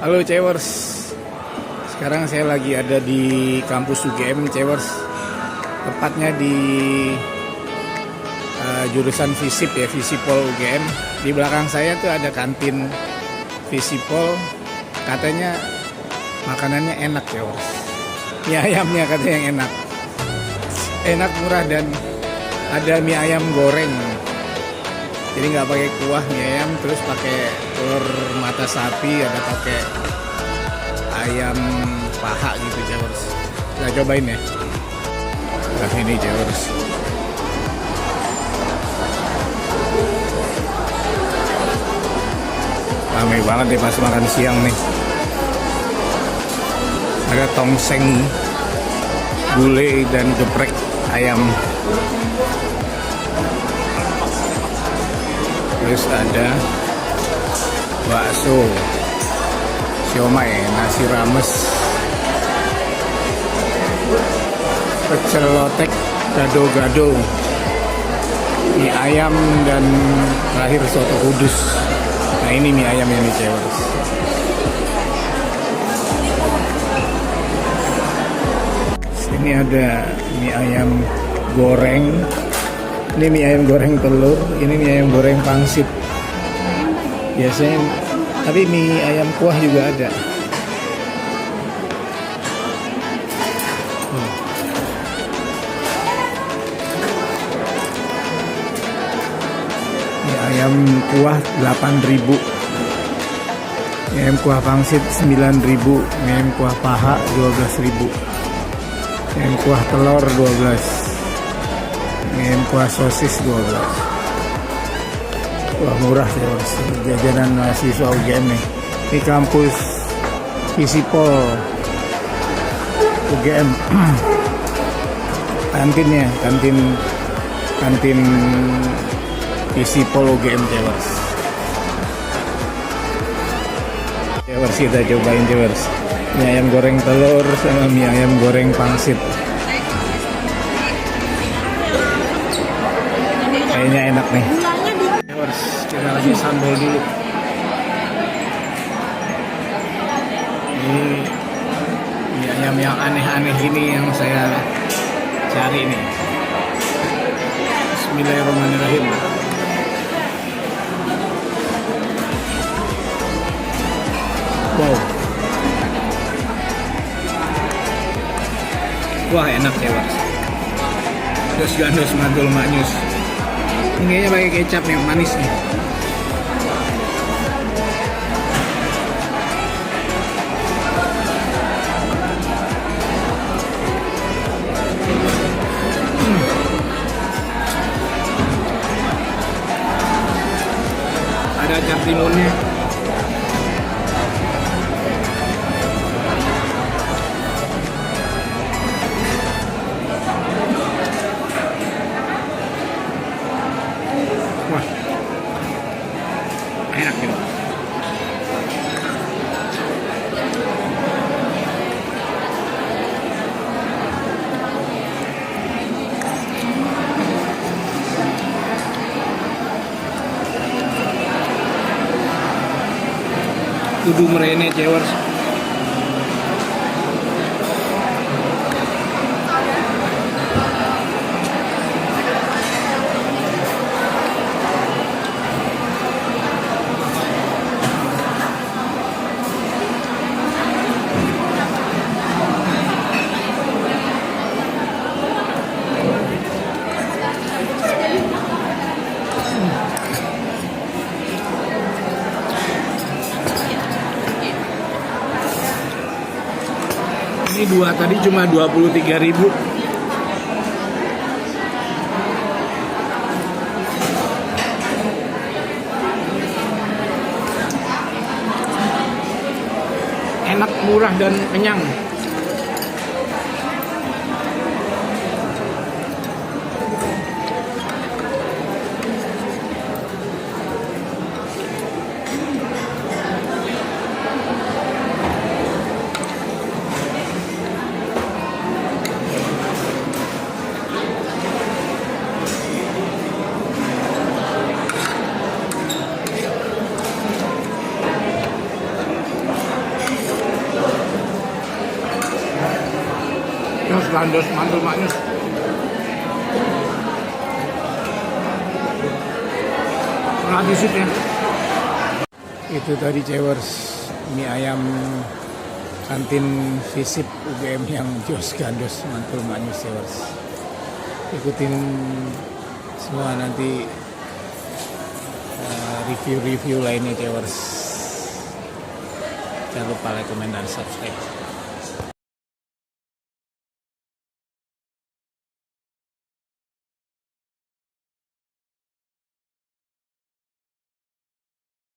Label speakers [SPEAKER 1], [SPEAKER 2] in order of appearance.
[SPEAKER 1] Halo Cewers, sekarang saya lagi ada di kampus UGM Cewers, tepatnya di jurusan Visip ya, Visipol UGM. Di belakang saya tuh ada kantin Visipol, katanya makanannya enak Cewers. Mie ayamnya katanya yang enak, murah, dan ada mie ayam goreng. Jadi nggak pakai kuah mie ayam, terus pakai telur mata sapi, ada pakai ayam paha gitu Cewers. Kita cobain ya. Nah ini Cewers. Ramai banget nih pas makan siang nih. Ada tongseng, gulai, dan geprek ayam. Terus ada bakso, siomay, nasi rames, pecel lotek, gado-gado, mie ayam, dan terakhir soto kudus. Nah ini mie ayam yang Cewers. Sini ada mie ayam goreng. Ini mie ayam goreng telur, ini mie ayam goreng pangsit. Biasanya, tapi mie ayam kuah juga ada. Mie ayam kuah 8.000. Mie ayam kuah pangsit 9.000. Mie ayam kuah paha 12.000. Mie ayam kuah telur 12. Mie ayam kuah sosis 12. Wah murah ya, jajanan mahasiswa UGM nih. Di kampus Visipol UGM. Kantinnya, kantin Visipol UGM Cewers. Cewers kita cobain Cewers. Mie ayam goreng telur sama mie ayam goreng pangsit. Kayaknya enak nih. Cewers, kita lagi sambal dulu. Ini mie ayam yang aneh-aneh ini yang saya cari nih. Bismillahirrahmanirrahim. Wow. Wah enak Cewers. Terus gandos madul maknyus. Ini kayaknya pakai kecap yang manis nih. Ada cap timunnya. Wah, enak gitu. Kudu merene Cewers. Ini dua tadi cuma 23.000. Enak, murah, dan kenyang. Jos gandos mantul maknyus. Habis ya. Itu tadi cewers mie ayam kantin Visip UGM yang jos gandos mantul maknyus cewers. Ikutin semua nanti review-review lainnya cewers. Jangan lupa like, komen, dan subscribe.